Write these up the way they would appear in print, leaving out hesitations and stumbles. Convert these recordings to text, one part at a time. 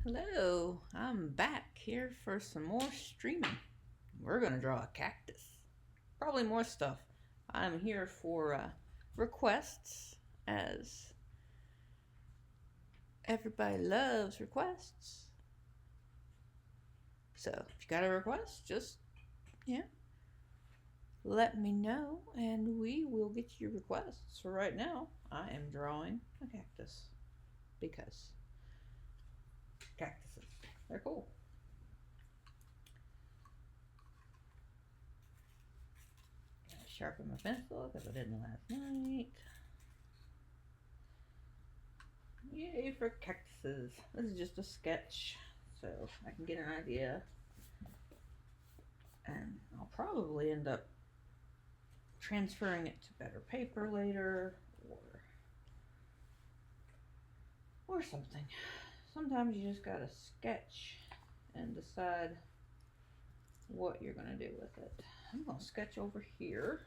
Hello, I'm back here for some more streaming. We're gonna draw a cactus. Probably more stuff. I'm here for requests, as everybody loves requests. So if you got a request, just yeah, let me know and we will get your requests. So right now, I am drawing a cactus because cactuses, they're cool. Sharpen my pencil because I didn't last night. Yay for cactuses. This is just a sketch, so I can get an idea. And I'll probably end up transferring it to better paper later or something. Sometimes you just gotta sketch and decide what you're gonna do with it. I'm gonna sketch over here.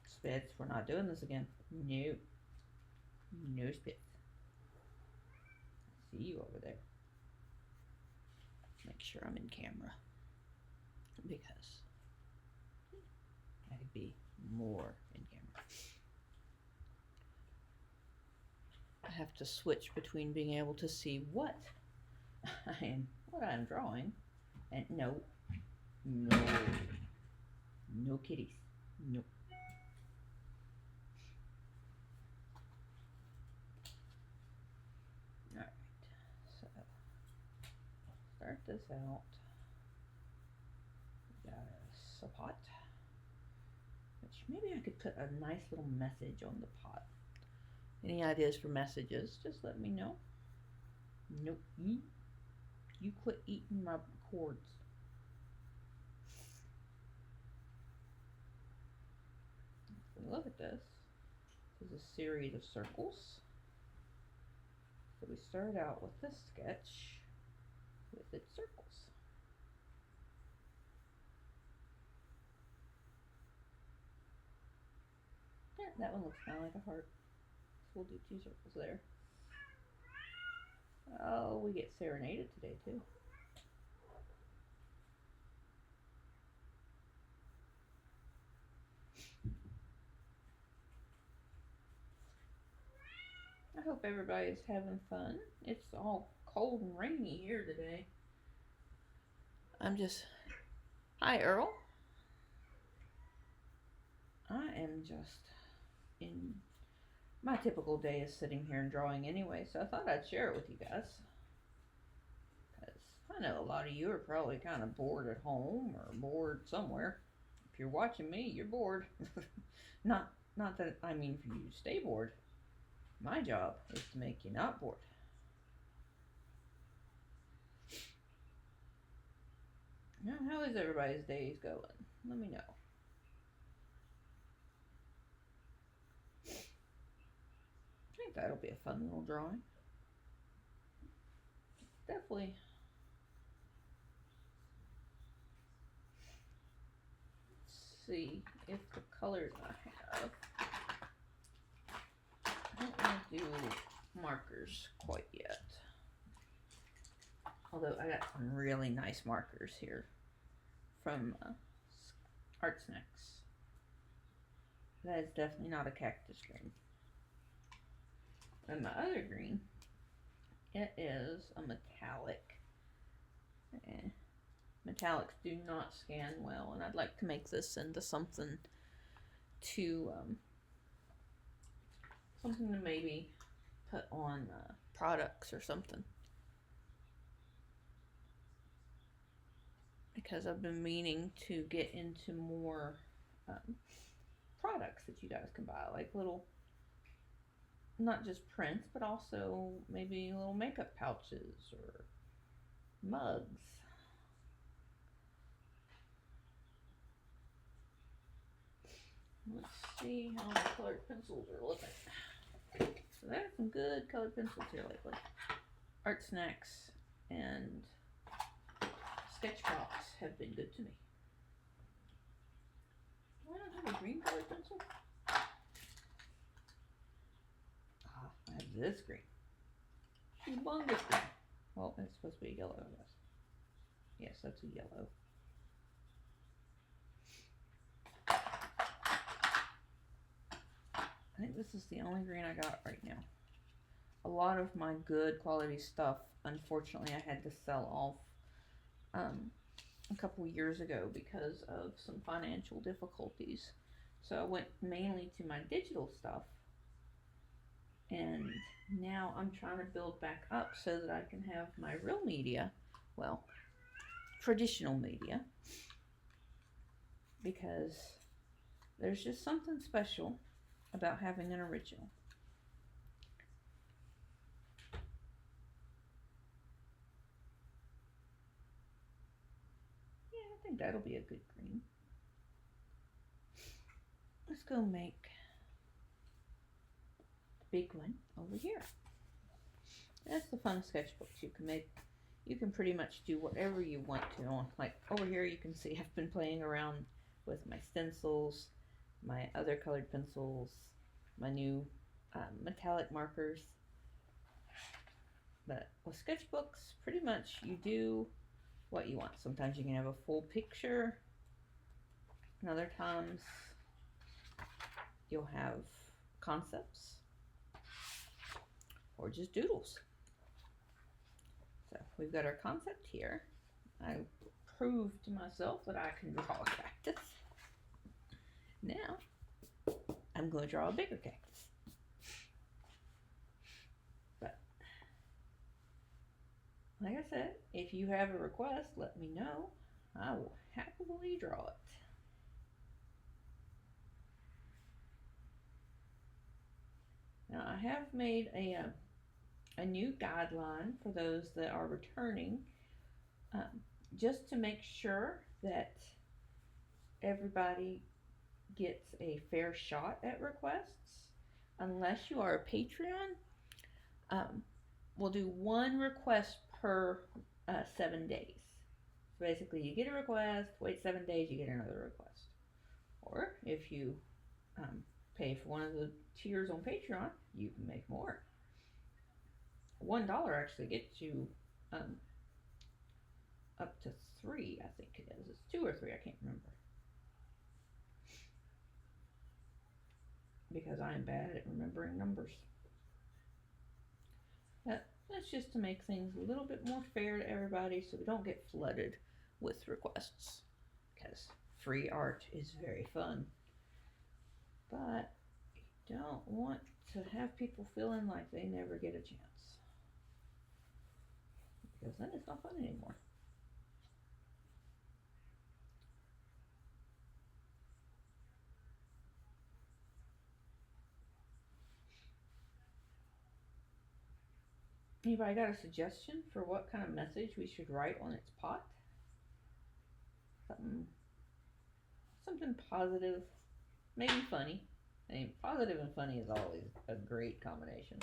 Spits, we're not doing this again. No. No spits. I see you over there. Make sure I'm in camera because I could be more in camera. I have to switch between being able to see what I'm drawing and no kitties. No. Alright, so start this out. We got a sapot, which maybe I could put a nice little message on the pot. Any ideas for messages, just let me know. Nope. You quit eating my cords. Look at this. This is a series of circles. So we start out with this sketch with its circles. Yeah, that one looks kind of like a heart. So we'll do 2 circles there. Oh, we get serenaded today too. I hope everybody's having fun. It's all cold and rainy here today. Hi Earl. I am just in my typical day is sitting here and drawing anyway, so I thought I'd share it with you guys. Because I know a lot of you are probably kind of bored at home or bored somewhere. If you're watching me, you're bored. not that I mean for you to stay bored. My job is to make you not bored. Now, how is everybody's days going? Let me know. I think that'll be a fun little drawing. Definitely. Let's see if the colors I have. I don't want to do markers quite yet. Although I got some really nice markers here from Art Snacks. That is definitely not a cactus green. And my other green, it is a metallic. Metallics do not scan well, and I'd like to make this into something to maybe put on products or something. Because I've been meaning to get into more products that you guys can buy, like little, not just prints, but also maybe little makeup pouches or mugs. Let's see how the colored pencils are looking. So there's some good colored pencils here lately. Art Snacks and Sketchbox have been good to me. Do I not have a green colored pencil? I have this green. Humongous green. Well, it's supposed to be yellow, I guess. Yes, that's a yellow. I think this is the only green I got right now. A lot of my good quality stuff, unfortunately, I had to sell off a couple years ago because of some financial difficulties. So I went mainly to my digital stuff, and now I'm trying to build back up so that I can have my real media, well, traditional media, because there's just something special about having an original. Yeah, I think that'll be a good green. Let's go make the big one over here. That's the fun of sketchbooks. You can make, you can pretty much do whatever you want to on. Like over here, you can see I've been playing around with my stencils, my other colored pencils, my new metallic markers. But with sketchbooks, pretty much you do what you want. Sometimes you can have a full picture, and other times you'll have concepts or just doodles. So we've got our concept here. I proved to myself that I can draw a cactus. Now I'm going to draw a bigger cactus. But like I said, if you have a request, let me know. I will happily draw it. Now I have made a new guideline for those that are returning, just to make sure that everybody gets a fair shot at requests. Unless you are a Patreon, we'll do one request per 7 days. So basically, you get a request, wait 7 days, you get another request. Or if you pay for one of the tiers on Patreon, you can make more. $1 actually gets you up to 3, I think it is. It's 2 or 3, I can't remember. Because I am bad at remembering numbers. That's just to make things a little bit more fair to everybody so we don't get flooded with requests. Because free art is very fun. But you don't want to have people feeling like they never get a chance. Because then it's not fun anymore. Anybody got a suggestion for what kind of message we should write on its pot? Something positive, maybe funny. I mean, positive and funny is always a great combination.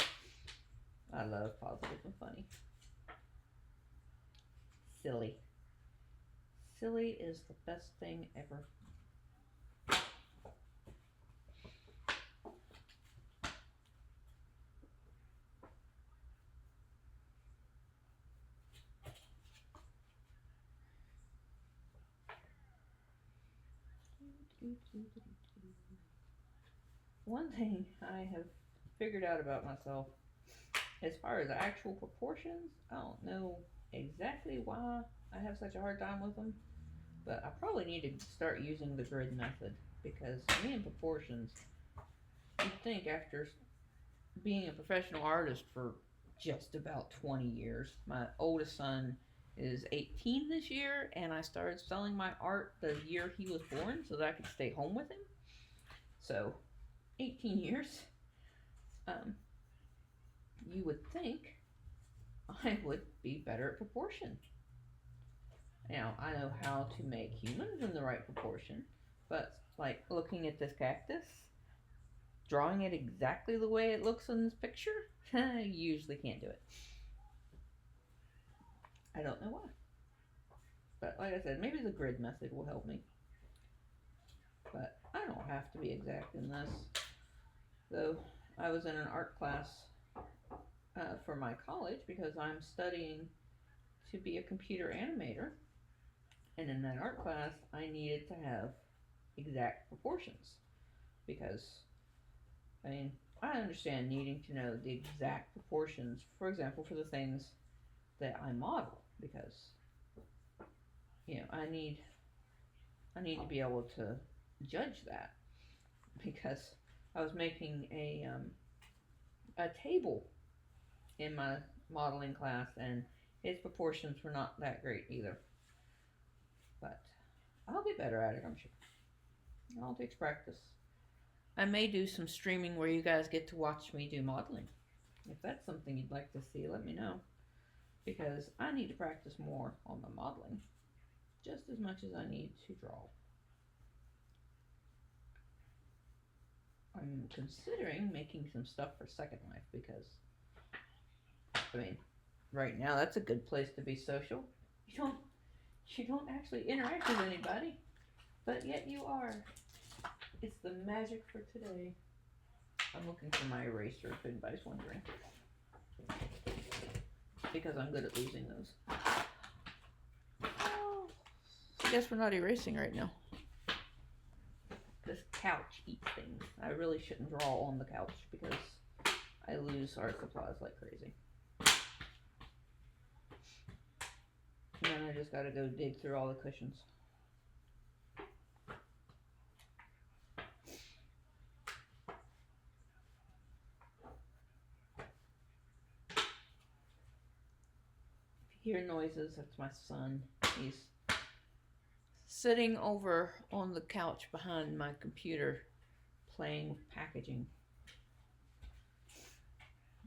I love positive and funny. Silly. Silly is the best thing ever. One thing I have figured out about myself, as far as actual proportions, I don't know exactly why I have such a hard time with them, but I probably need to start using the grid method, because me and proportions, you'd think after being a professional artist for just about 20 years, my oldest son is 18 this year, and I started selling my art the year he was born so that I could stay home with him. So 18 years. You would think I would be better at proportion. Now, I know how to make humans in the right proportion, but like looking at this cactus, drawing it exactly the way it looks in this picture, I usually can't do it. I don't know why. But like I said, maybe the grid method will help me. But I don't have to be exact in this. Though I was in an art class for my college because I'm studying to be a computer animator. And in that art class, I needed to have exact proportions because, I mean, I understand needing to know the exact proportions, for example, for the things that I model because, I need to be able to judge that because I was making a table in my modeling class and its proportions were not that great either. But I'll be better at it, I'm sure. It all takes practice. I may do some streaming where you guys get to watch me do modeling. If that's something you'd like to see, let me know. Because I need to practice more on the modeling just as much as I need to draw. I'm considering making some stuff for Second Life because, I mean, right now that's a good place to be social. You don't actually interact with anybody, but yet you are. It's the magic for today. I'm looking for my eraser if anybody's wondering. Because I'm good at losing those. Oh, I guess we're not erasing right now. This couch eats things. I really shouldn't draw on the couch because I lose art supplies like crazy. And then I just gotta go dig through all the cushions. If you hear noises, that's my son. He's sitting over on the couch behind my computer playing with packaging.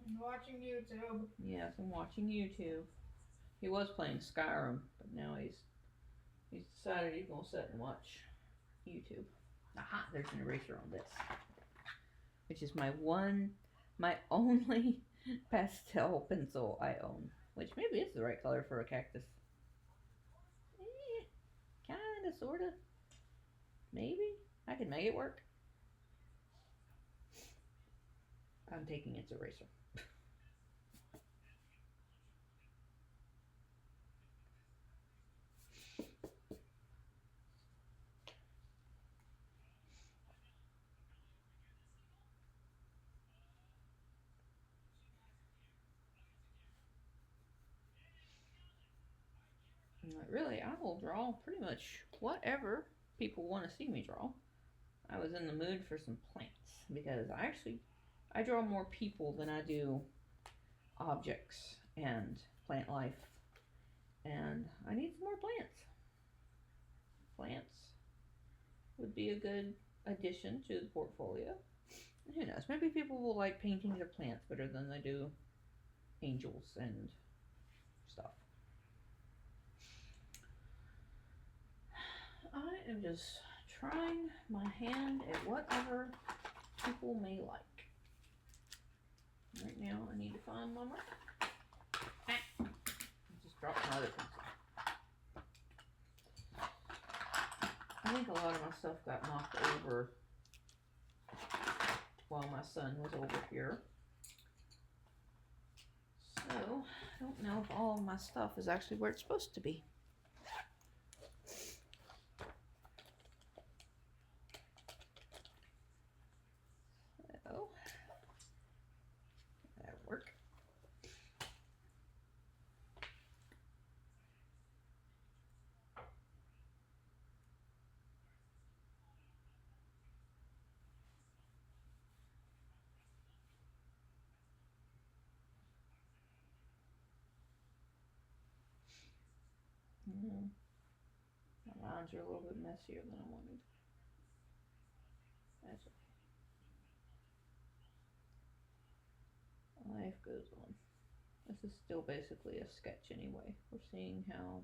I'm watching YouTube. Yes, I'm watching YouTube. He was playing Skyrim, but now he's decided he's gonna sit and watch YouTube. Aha, there's an eraser on this. Which is my only pastel pencil I own. Which maybe is the right color for a cactus. Kinda, sorta. Maybe. I can make it work. I'm taking its eraser. Really, I will draw pretty much whatever people want to see me draw. I was in the mood for some plants because I draw more people than I do objects and plant life, and I need some more plants. Plants would be a good addition to the portfolio. Who knows? Maybe people will like paintings of plants better than they do angels and stuff. I am just trying my hand at whatever people may like. Right now, I need to find my marker. I just dropped my other pencil. I think a lot of my stuff got knocked over while my son was over here. So, I don't know if all of my stuff is actually where it's supposed to be. So, that'll work. Mm-hmm. My lines are a little bit messier than I wanted. That's okay. Life goes on. This is still basically a sketch anyway. We're seeing how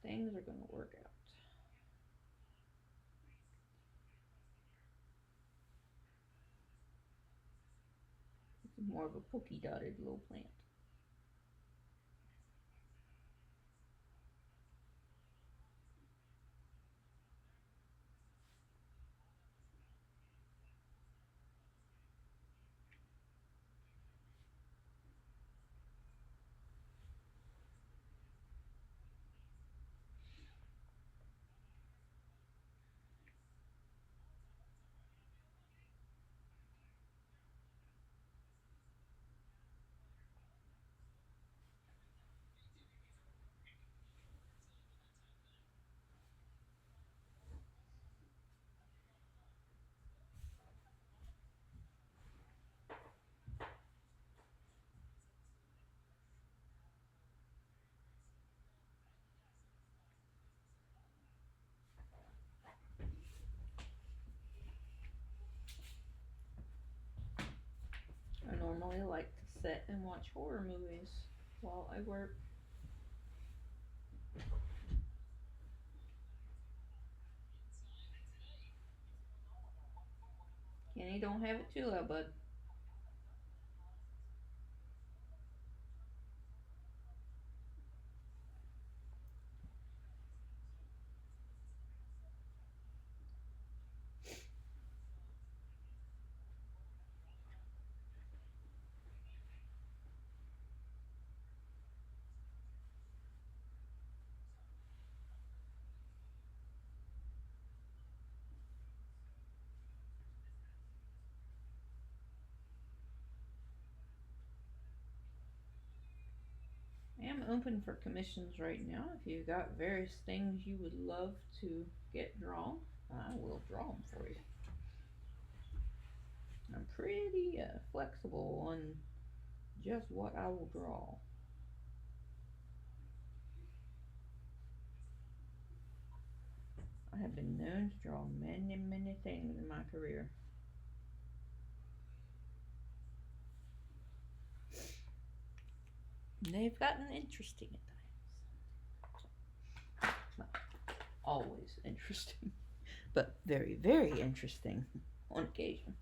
things are going to work out. It's more of a polka dotted little plant. I like to sit and watch horror movies while I work. Kenny, don't have it too loud, bud. I am open for commissions right now. If you've got various things you would love to get drawn, I will draw them for you. I'm pretty flexible on just what I will draw. I have been known to draw many, many things in my career. And they've gotten interesting at times. Well, always interesting, but very, very interesting on occasion.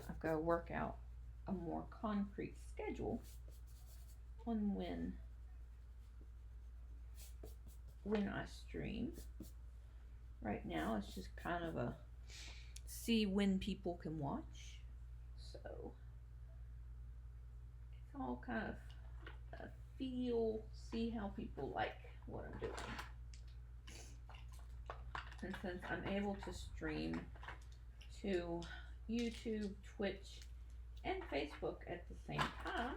I've got to work out a more concrete schedule on when I stream. Right now, it's just kind of a see when people can watch. So it's all kind of a feel, see how people like what I'm doing. And since I'm able to stream to YouTube, Twitch, and Facebook at the same time,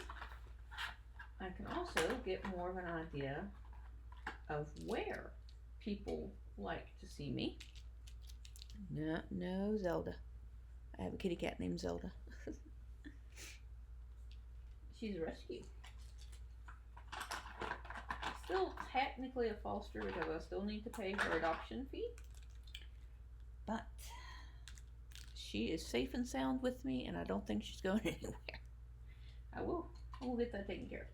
I can also get more of an idea of where people like to see me. No, Zelda. I have a kitty cat named Zelda. She's a rescue. Still technically a foster because I still need to pay her adoption fee. But she is safe and sound with me, and I don't think she's going anywhere. I will get that taken care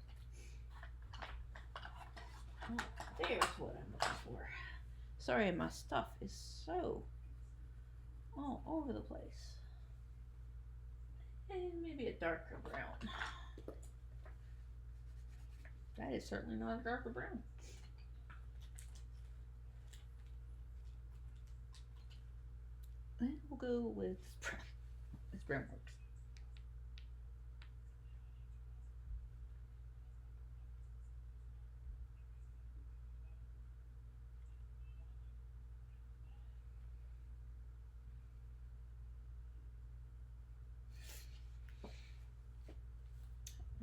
of. There's what I'm looking for. Sorry, my stuff is so all over the place. And maybe a darker brown. That is certainly not a darker brown. And we'll go with brown. This brown works.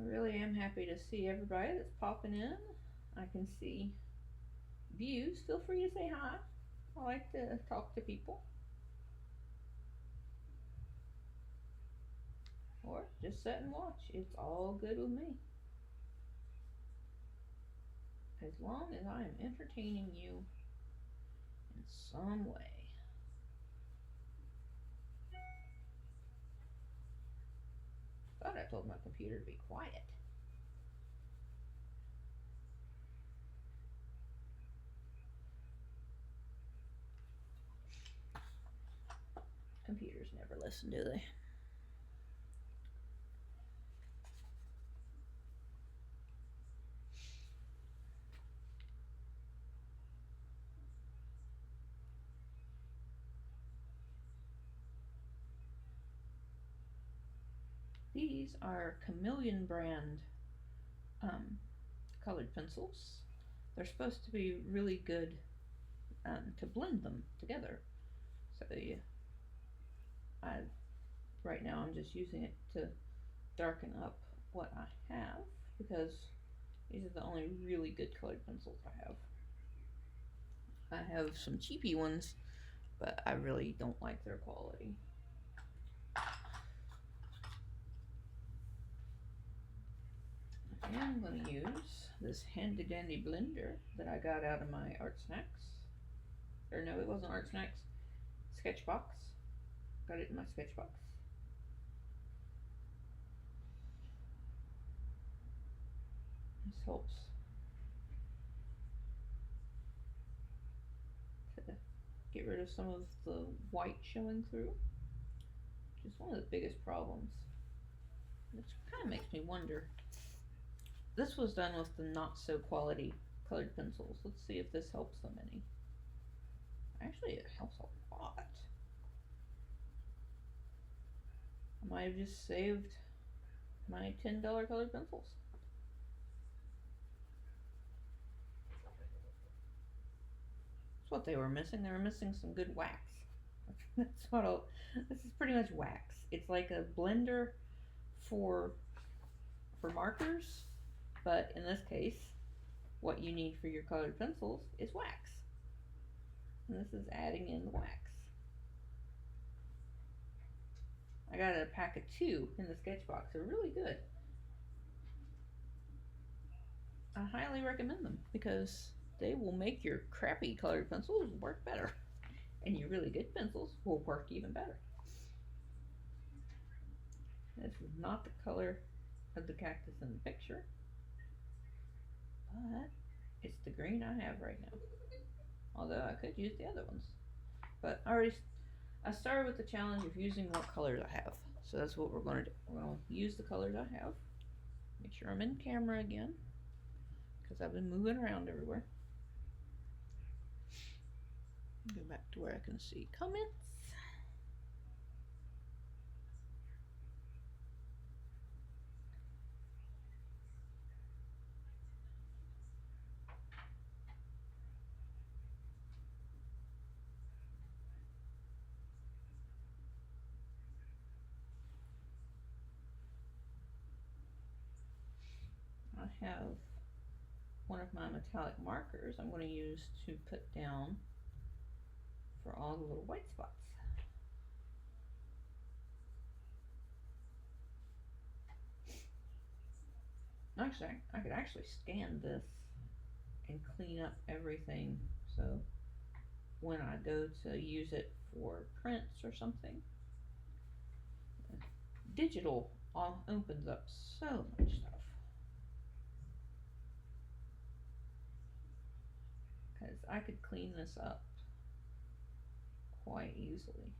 I really am happy to see everybody that's popping in. I can see views. Feel free to say hi. I like to talk to people. Or just sit and watch. It's all good with me. As long as I am entertaining you in some way. Thought I told my computer to be quiet. Computers never listen, do they? These are Chameleon brand colored pencils. They're supposed to be really good to blend them together. So right now I'm just using it to darken up what I have because These are the only really good colored pencils I have. I have some cheapy ones, but I really don't like their quality. And I'm going to use this handy dandy blender that I got out of my Art Snacks. Or no, it wasn't Art Snacks. Sketchbox. Got it in my Sketchbox. This helps to get rid of some of the white showing through, which is one of the biggest problems. Which kind of makes me wonder. This was done with the not so quality colored pencils. Let's see if this helps them any. Actually, it helps a lot. I might have just saved my $10 colored pencils. That's what they were missing. They were missing some good wax. That's what this is pretty much wax. It's like a blender for markers, but in this case, what you need for your colored pencils is wax. And this is adding in the wax. I got a pack of 2 in the Sketchbox. They're really good. I highly recommend them because they will make your crappy colored pencils work better. And your really good pencils will work even better. This is not the color of the cactus in the picture, but it's the green I have right now. Although I could use the other ones. But I started with the challenge of using what colors I have. So that's what we're going to do. We're going to use the colors I have. Make sure I'm in camera again, because I've been moving around everywhere. Go back to where I can see comments. I have one of my metallic markers I'm going to use to put down for all the little white spots. Actually, I could actually scan this and clean up everything, so when I go to use it for prints or something, digital all opens up so much stuff. Because I could clean this up quite easily.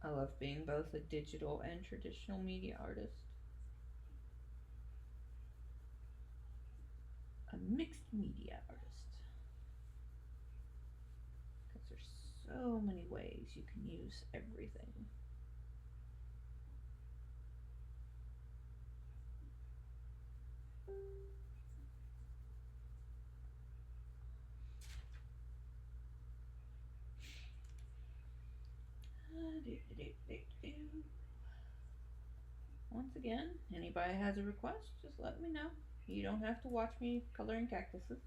I love being both a digital and traditional media artist. A mixed media artist. Because there's so many ways you can use everything. Once again, anybody has a request, just let me know. You don't have to watch me coloring cactuses.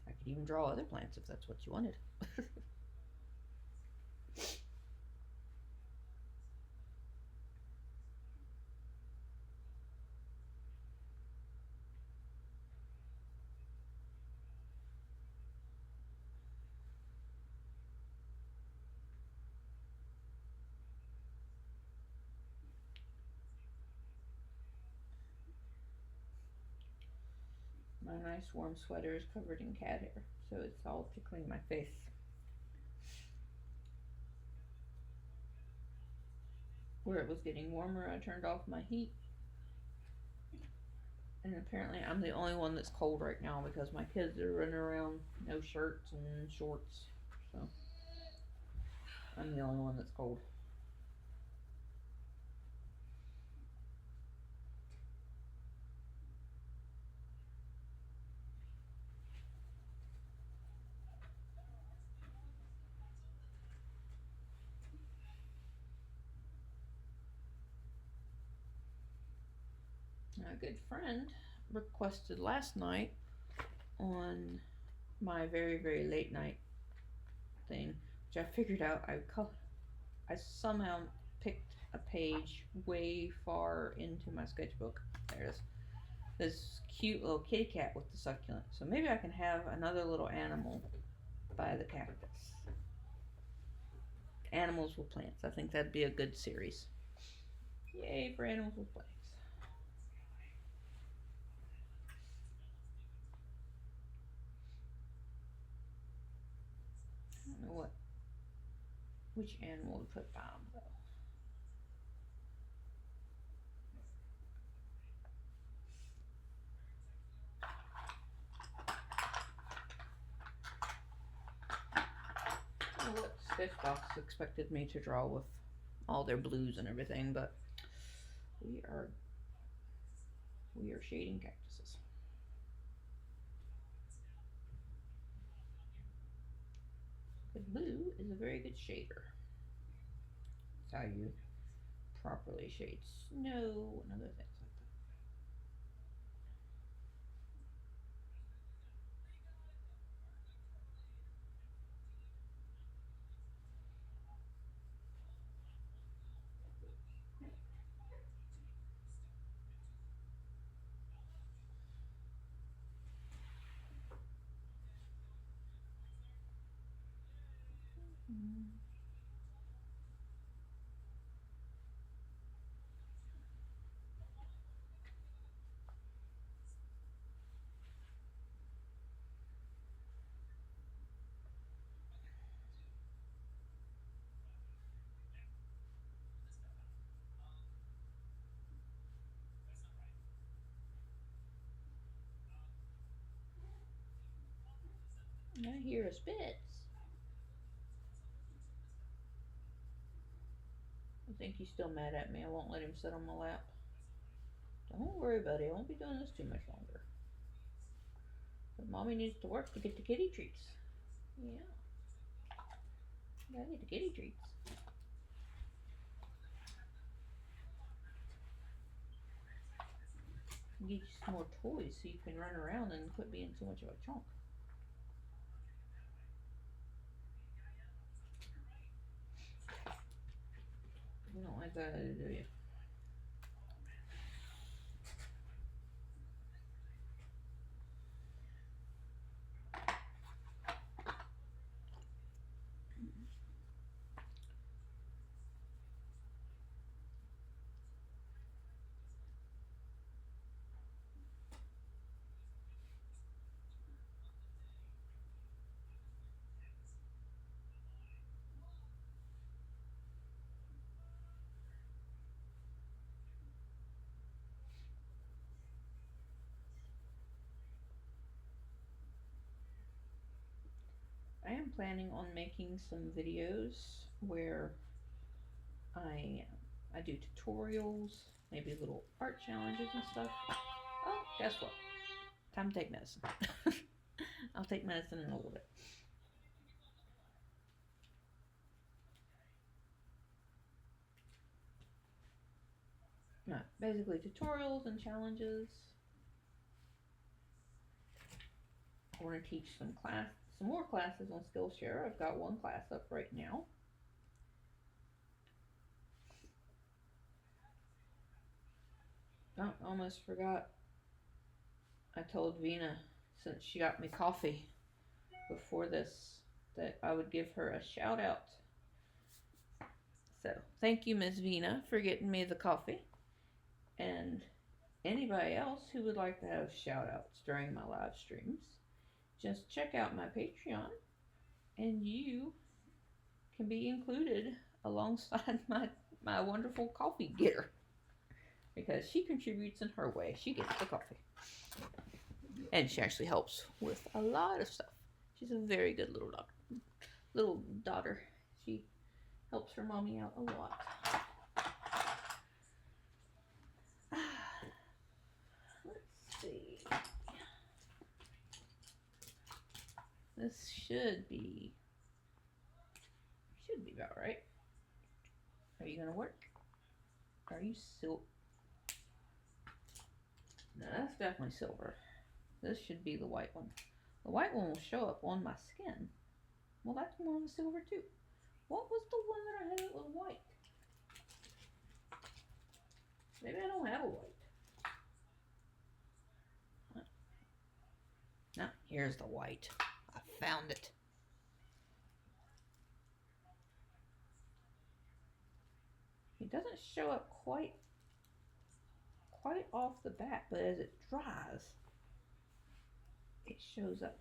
I could even draw other plants if that's what you wanted. My nice warm sweater is covered in cat hair, so it's all tickling my face. Where it was getting warmer, I turned off my heat, And apparently I'm the only one that's cold right now because my kids are running around no shirts and shorts. So I'm the only one that's cold. A good friend requested last night on my very, very late night thing, which I figured out I somehow picked a page way far into my sketchbook. There's this cute little kitty cat with the succulent. So maybe I can have another little animal by the cactus. Animals with plants. I think that'd be a good series. Yay for animals with plants. I don't know which animal to put Bob though. I don't know what Sketchbox expected me to draw with all their blues and everything, but we are shading cactuses. The blue is a very good shader. It's how you properly shade snow and other things like that. I hear a spitz. I think he's still mad at me. I won't let him sit on my lap. Don't worry, buddy. I won't be doing this too much longer. But mommy needs to work to get the kitty treats. Yeah. Gotta get the kitty treats. Get you some more toys so you can run around and quit being so much of a chunk. You don't like that, do you? I am planning on making some videos where I do tutorials, maybe little art challenges and stuff. Oh, guess what? Time to take medicine. I'll take medicine in a little bit. No, basically tutorials and challenges. I want to teach some more classes on Skillshare. I've got one class up right now. Oh, almost forgot. I told Vina, since she got me coffee before this, that I would give her a shout out. So, thank you, Miss Vina, for getting me the coffee. And anybody else who would like to have shout outs during my live streams, just check out my Patreon and you can be included alongside my wonderful coffee getter because she contributes in her way. She gets the coffee. And she actually helps with a lot of stuff. She's a very good little daughter. She helps her mommy out a lot. Let's see. This should be about right. Are you gonna work? Are you silver? No, that's definitely silver. This should be the white one. The white one will show up on my skin. Well, that's more on the silver too. What was the one that I had that was white? Maybe I don't have a white. No, here's the white. I found it. It doesn't show up quite off the bat, but as it dries, it shows up.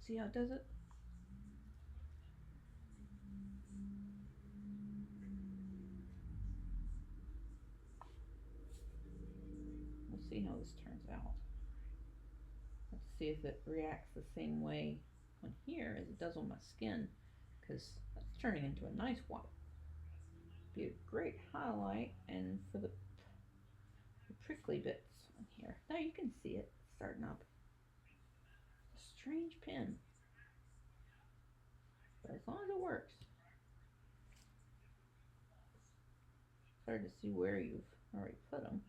See how it does it? We'll see how this turns out. Let's see if it reacts the same way on here as it does on my skin, because that's turning into a nice white. Be a great highlight, and for the prickly bits on here. Now you can see it starting up. A strange pen, but as long as it works. It's hard to see where you've already put them.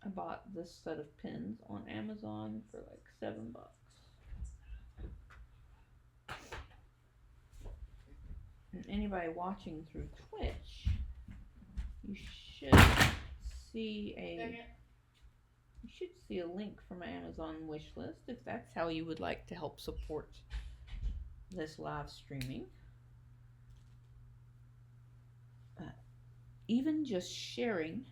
I bought this set of pins on Amazon for like $7. And anybody watching through Twitch, you should see a link from my Amazon wish list if that's how you would like to help support this live streaming. Even just sharing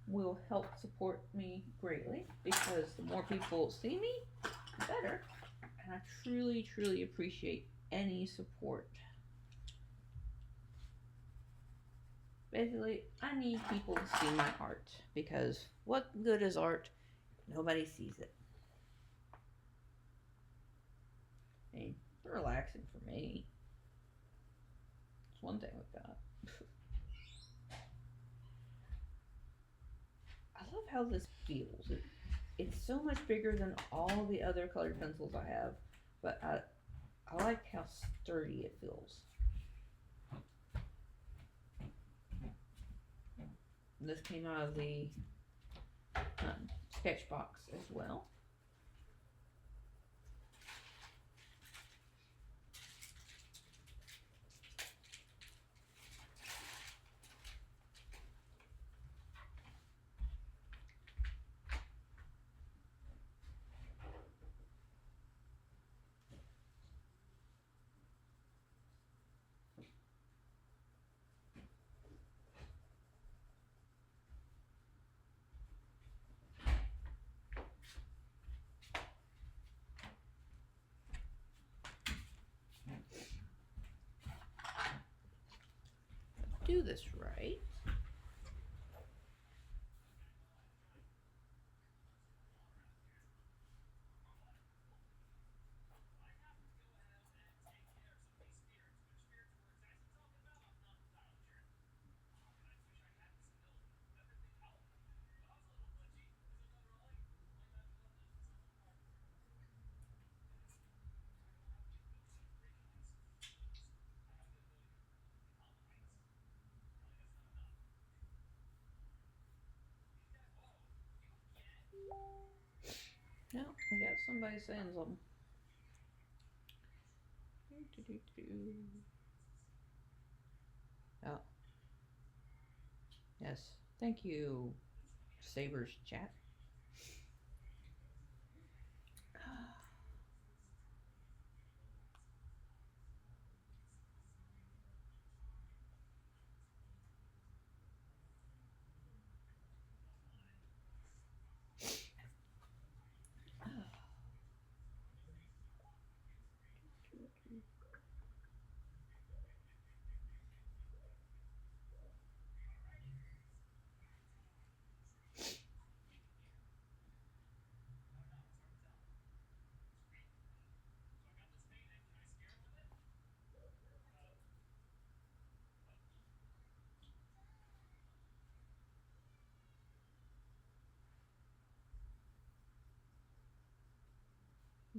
will help support me greatly, because the more people see me, the better. And I truly, truly appreciate any support. Basically, I need people to see my art, because what good is art if nobody sees it? I mean, it's relaxing for me. It's one thing with that. I love how this feels. It's so much bigger than all the other colored pencils I have, but I like how sturdy it feels. This came out of the sketch box as well. Do this right. No, we got somebody saying something. Oh. Yes. Thank you, Sabers chat.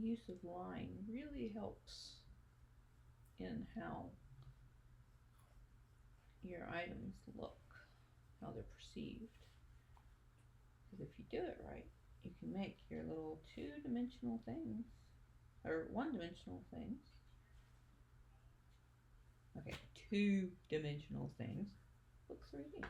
use of line really helps in how your items look, how they're perceived. Because if you do it right, you can make your little two-dimensional things, or one-dimensional things. Okay, two-dimensional things look 3D.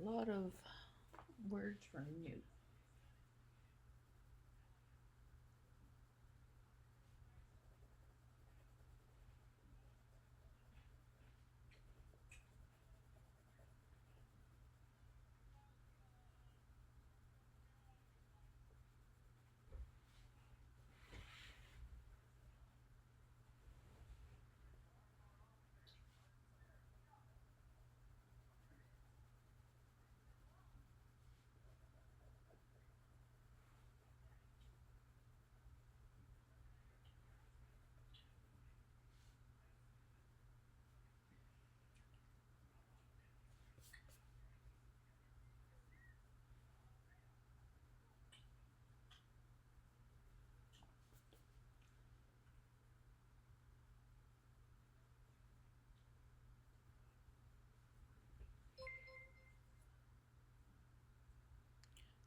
A lot of words for new.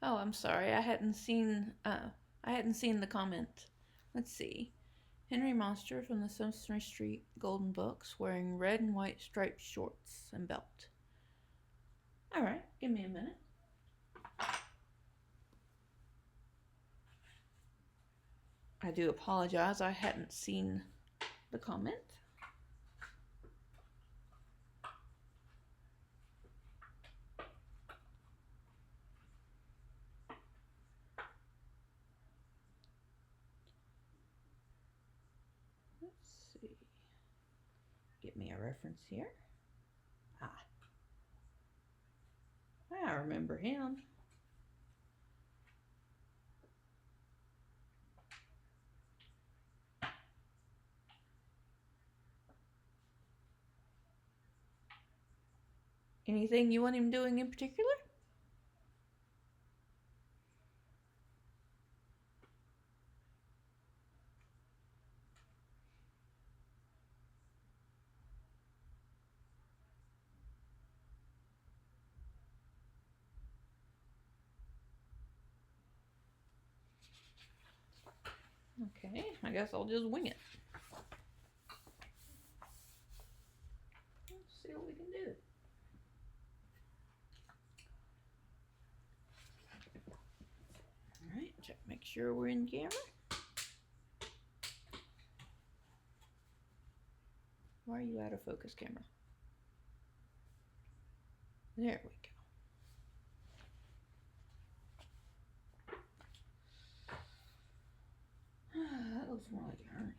Oh, I'm sorry. I hadn't seen the comment. Let's see. Henry Monster from the Sesame Street Golden Books wearing red and white striped shorts and belt. All right, give me a minute. I do apologize. I hadn't seen the comment. Let's see. Get me a reference here. I remember him. Anything you want him doing in particular? Okay, I guess I'll just wing it. Let's see what we can do. Alright, check, make sure we're in camera. Why are you out of focus, camera? There we go. That looks more like Ernie.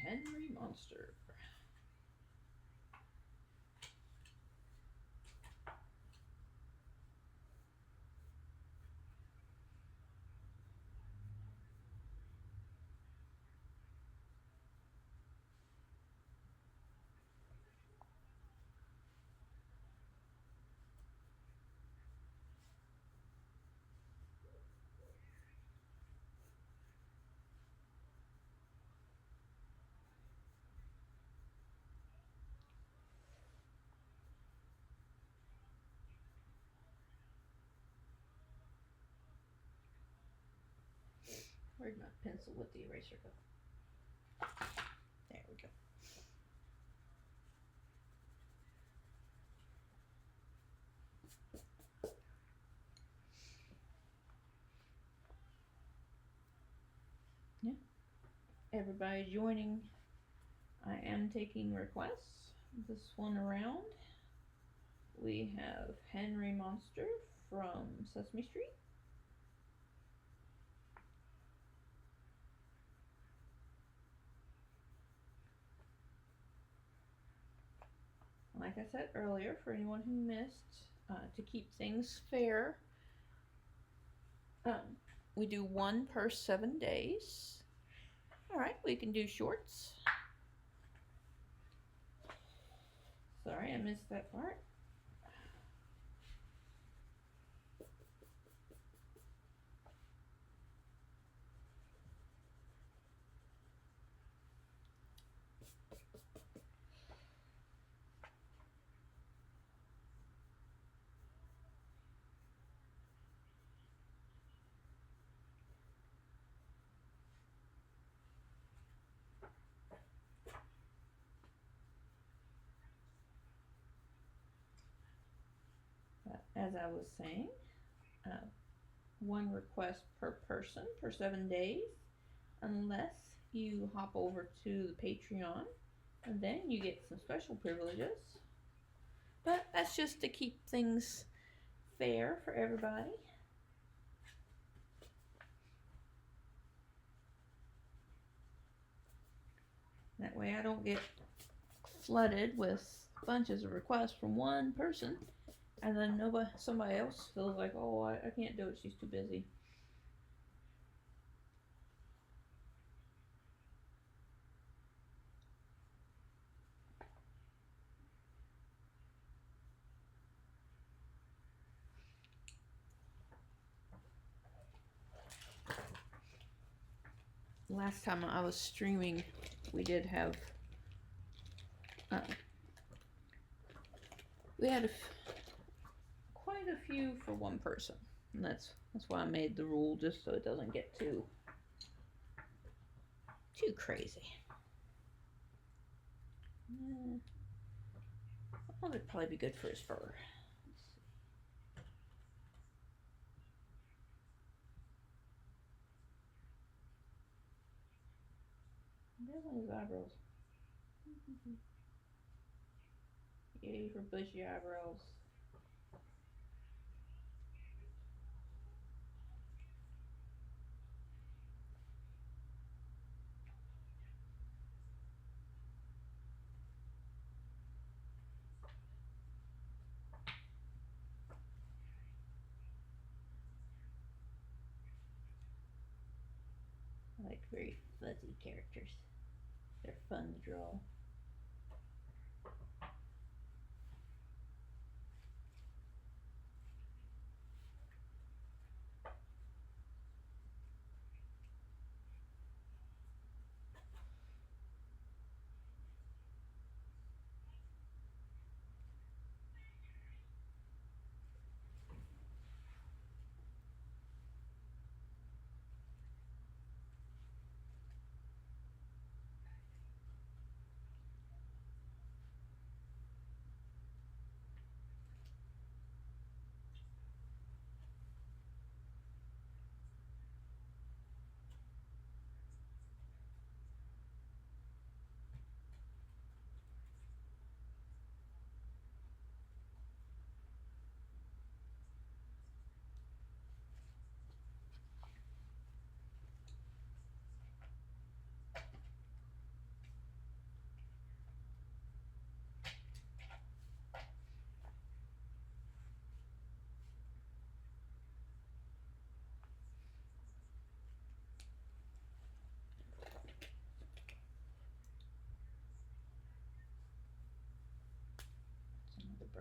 Henry Monster. Where'd my pencil with the eraser go? There we go. Yeah. Everybody joining. I am taking requests. This one around, we have Henry Monster from Sesame Street. Like I said earlier, for anyone who missed, to keep things fair, we do one per 7 days. Alright, we can do shorts. Sorry, I missed that part. As I was saying, one request per person for 7 days, unless you hop over to the Patreon, and then you get some special privileges. But that's just to keep things fair for everybody. That way I don't get flooded with bunches of requests from one person, and then somebody else feels like, oh, I can't do it, she's too busy. Last time I was streaming, we did have we had quite a few for one person, and that's why I made the rule, just so it doesn't get too crazy. Well, it'd probably be good for his fur. Definitely his eyebrows. Yay for bushy eyebrows. I like very fuzzy characters. They're fun to draw.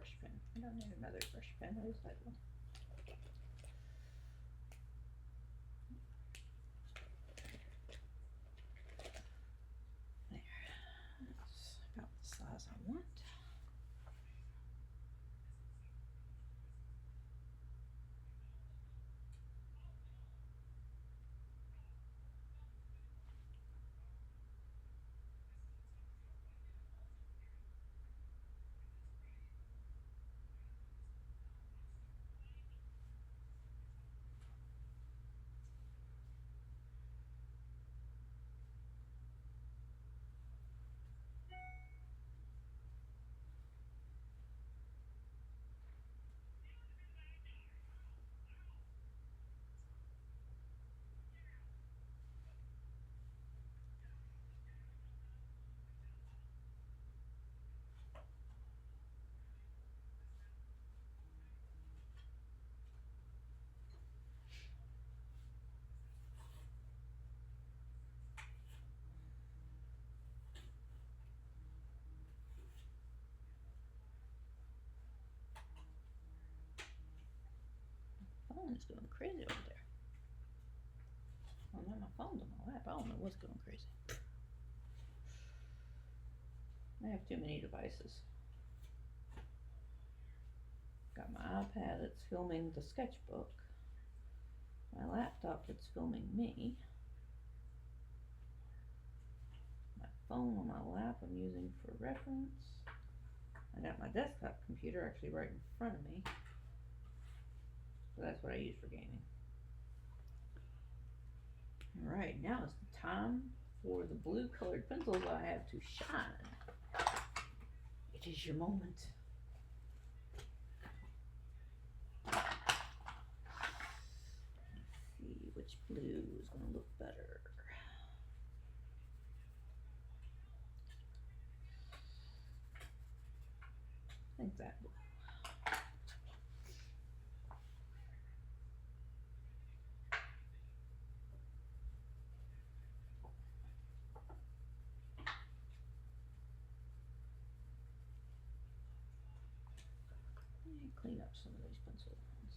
brush pen. I don't need another brush pen. Where's that one? There. That's about the size I want. Phone is going crazy over there. Oh no, my phone's on my lap. I don't know what's going crazy. I have too many devices. Got my iPad that's filming the sketchbook. My laptop that's filming me. My phone on my lap I'm using for reference. I got my desktop computer actually right in front of me. So that's what I use for gaming. Alright, now is the time for the blue colored pencils I have to shine. It is your moment. Let's see which blue is going to look better. I think that blue. Clean up some of these pencil lines.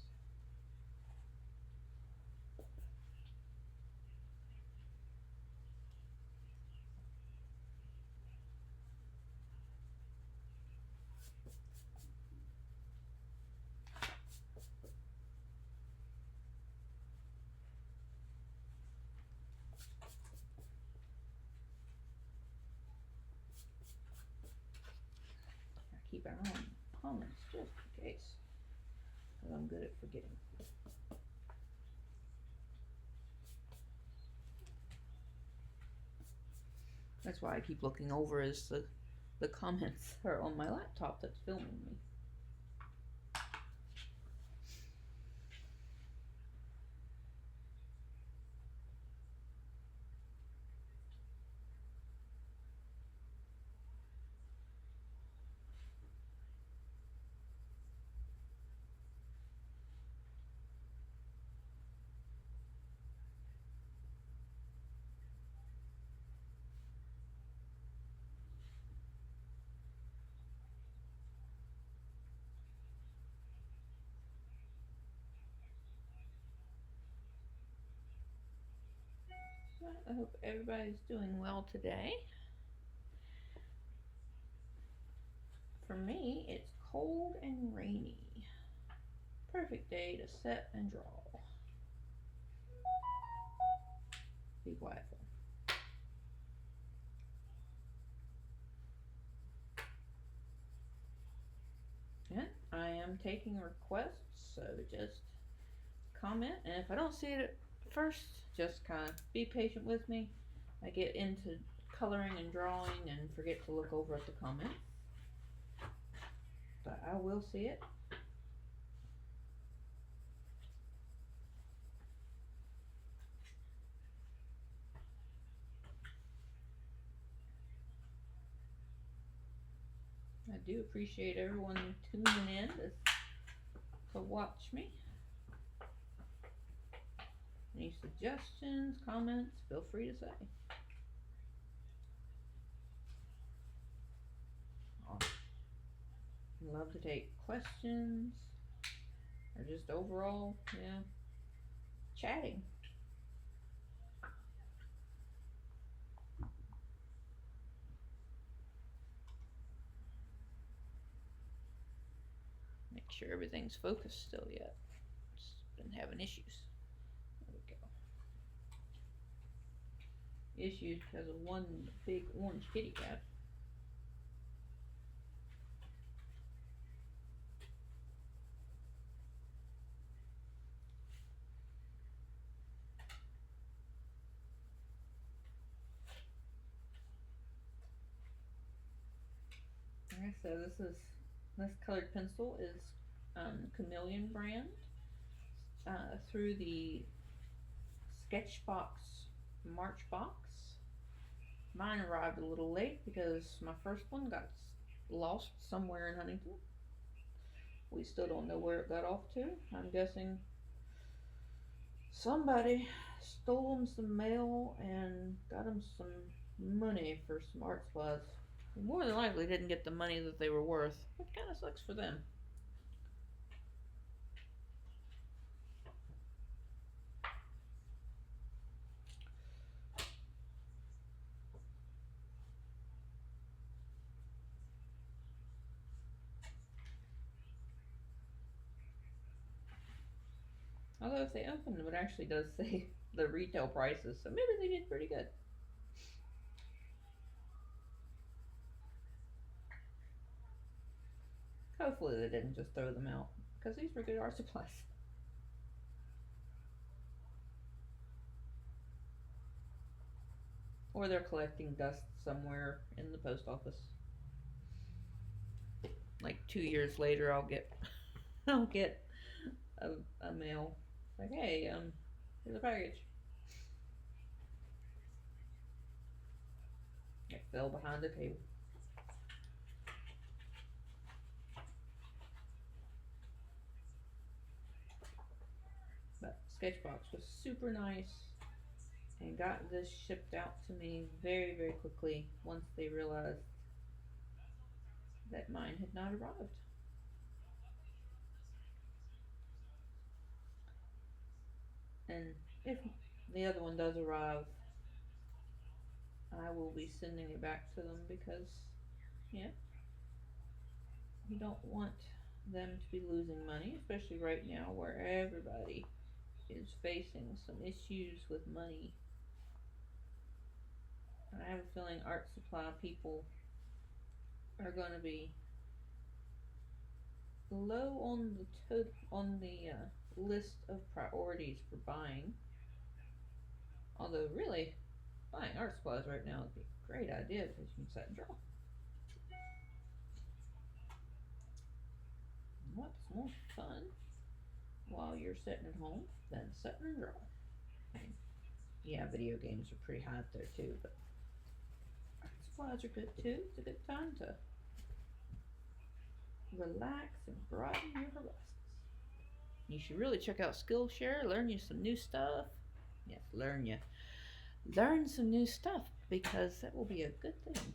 I keep an eye on comments just in case. Because I'm good at forgetting. That's why I keep looking over as the comments are on my laptop that's filming me. I hope everybody's doing well today. For me, it's cold and rainy. Perfect day to set and draw. Be quiet. And I am taking requests, so just comment, and if I don't see it at first, just kind of be patient with me. I get into coloring and drawing and forget to look over at the comments, but I will see it. I do appreciate everyone tuning in to watch me. Any suggestions, comments, feel free to say. Love to take questions, or just overall, chatting. Make sure everything's focused still yet. It's been having issues. There we go. Issues because of one big orange kitty cat. Okay, so this colored pencil is Chameleon brand through the Sketchbox March box. Mine arrived a little late because my first one got lost somewhere in Huntington. We still don't know where it got off to. I'm guessing somebody stole them some mail and got them some money for some art supplies. More than likely didn't get the money that they were worth. It kind of sucks for them. Although if they open them, it actually does say the retail prices, so maybe they did pretty good. Hopefully they didn't just throw them out, because these were good art supplies. Or they're collecting dust somewhere in the post office. Like 2 years later, I'll get a mail. Like, hey, here's a package. It fell behind the table. But Sketchbox was super nice and got this shipped out to me very, very quickly once they realized that mine had not arrived. And if the other one does arrive, I will be sending it back to them because, you don't want them to be losing money, especially right now where everybody is facing some issues with money. And I have a feeling art supply people are going to be low on the list of priorities for buying. Although really, buying art supplies right now would be a great idea because you can set and draw. What's more fun while you're sitting at home than sitting and drawing? I mean, yeah, video games are pretty high up there too, but art supplies are good too. It's a good time to relax and broaden your horizons. You should really check out Skillshare, learn you some new stuff. Yes, learn some new stuff because that will be a good thing.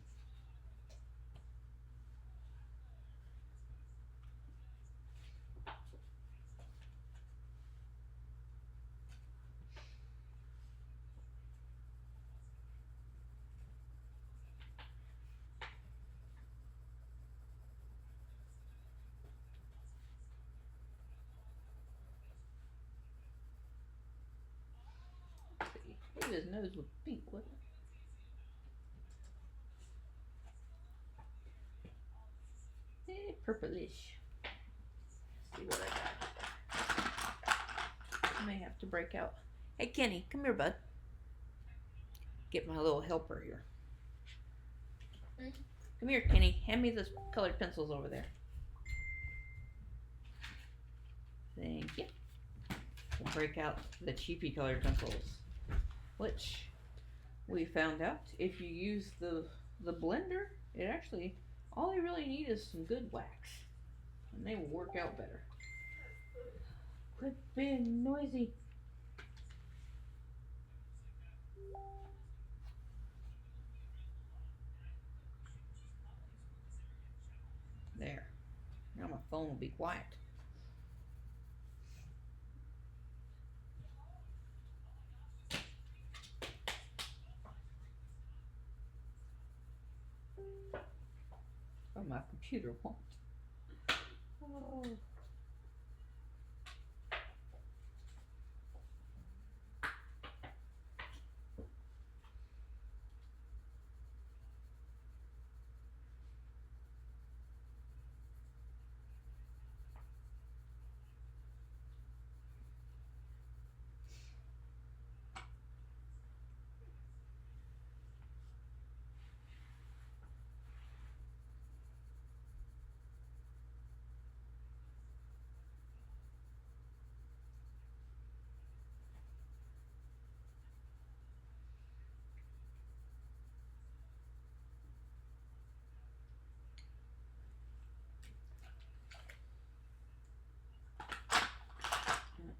Let's see. Maybe his nose was pink, wasn't it? Purplish. Let's see what I got. I may have to break out. Hey, Kenny, come here, bud. Get my little helper here. Come here, Kenny. Hand me those colored pencils over there. Thank you. We'll break out the cheapy colored pencils, which we found out if you use the blender, it actually, all you really need is some good wax, and they will work out better. Quit being noisy. There. Now my phone will be quiet. Or my computer won't. Oh.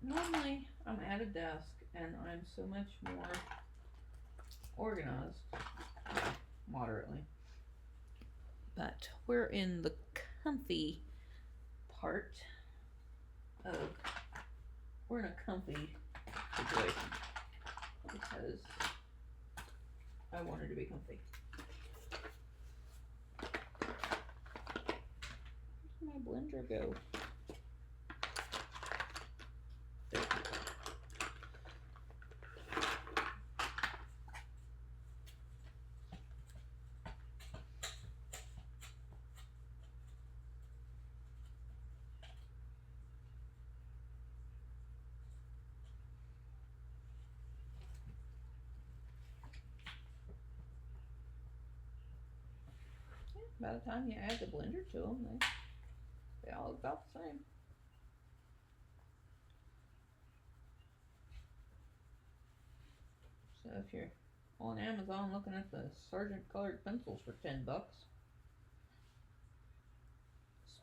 Normally, I'm at a desk and I'm so much more organized, moderately. But we're in the comfy part of, we're in a comfy situation because I wanted to be comfy. Where'd my blender go? There. By the time you add the blender to them, they all look about the same. So if you're on Amazon looking at the Sargent colored pencils for $10,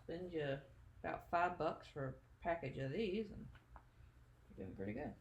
spend you about $5 for a package of these, and you're doing pretty good.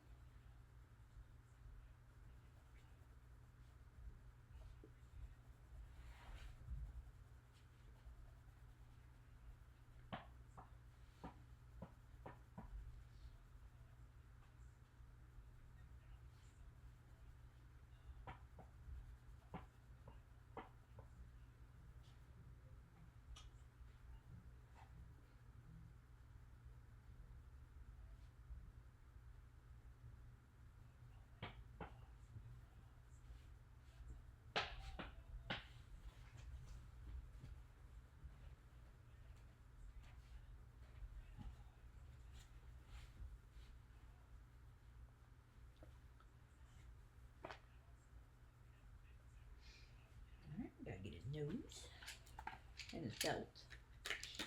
Alright, gotta get his nose and his belt.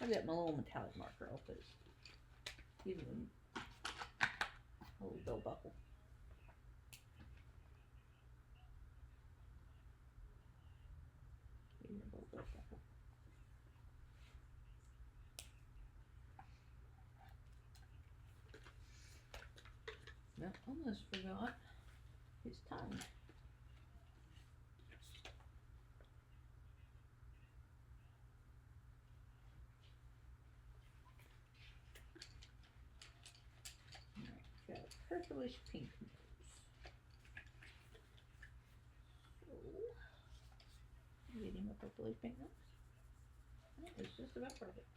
I've got my little metallic marker. I'll put his little belt buckle. Here's a little belt buckle. No, almost forgot his tongue. Alright, got a purplish pink nose. So, get him a purplish pink nose. That is just about perfect.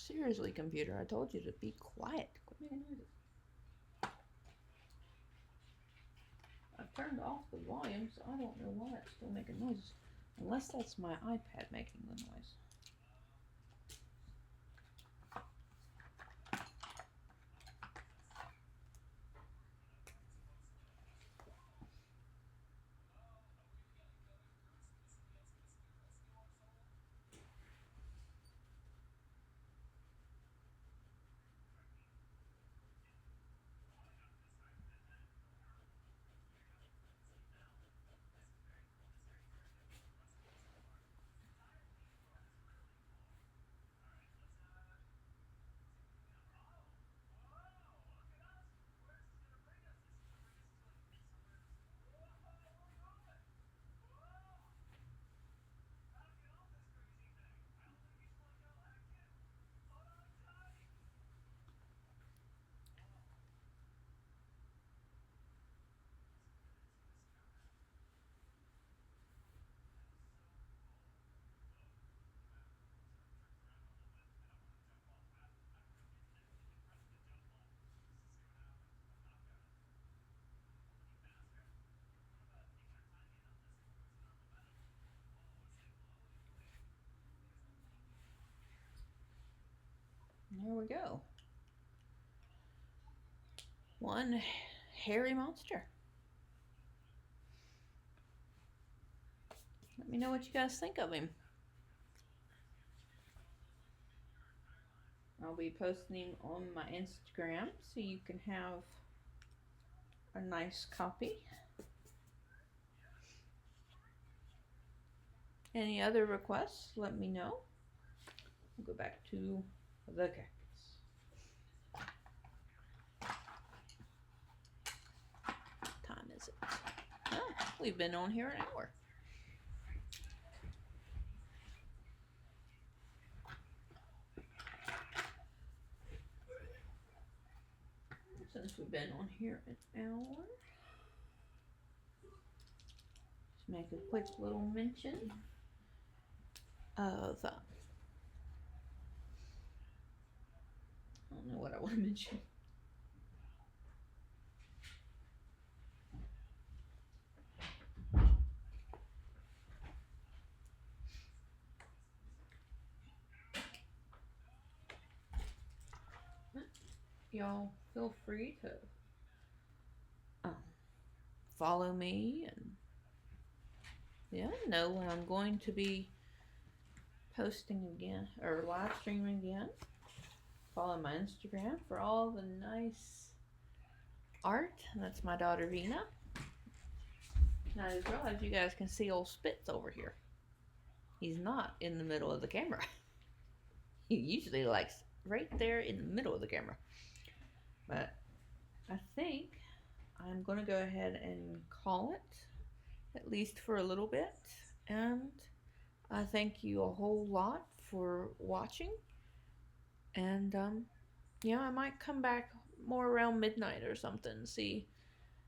Seriously, computer, I told you to be quiet. Quit making noises. I've turned off the volume, so I don't know why it's still making noises. Unless that's my iPad making the noise. There we go. One hairy monster. Let me know what you guys think of him. I'll be posting him on my Instagram so you can have a nice copy. Any other requests, let me know. We'll go back to the cactus. What time is it? Oh, we've been on here an hour. Since we've been on here an hour, just make a quick little mention of I don't know what I want to mention. Y'all feel free to follow me and know when I'm going to be posting again or live streaming again. Follow my Instagram for all the nice art. That's my daughter Vina. Now I just realized you guys can see old Spitz over here. He's not in the middle of the camera. He usually likes right there in the middle of the camera. But I think I'm going to go ahead and call it, at least for a little bit. And I thank you a whole lot for watching. And I might come back more around midnight or something, see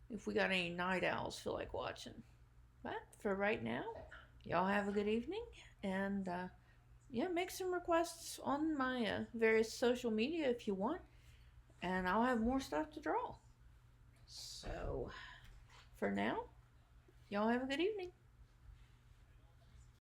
if we got any night owls feel like watching. But for right now, y'all have a good evening. And make some requests on my various social media if you want. And I'll have more stuff to draw. So, for now, y'all have a good evening.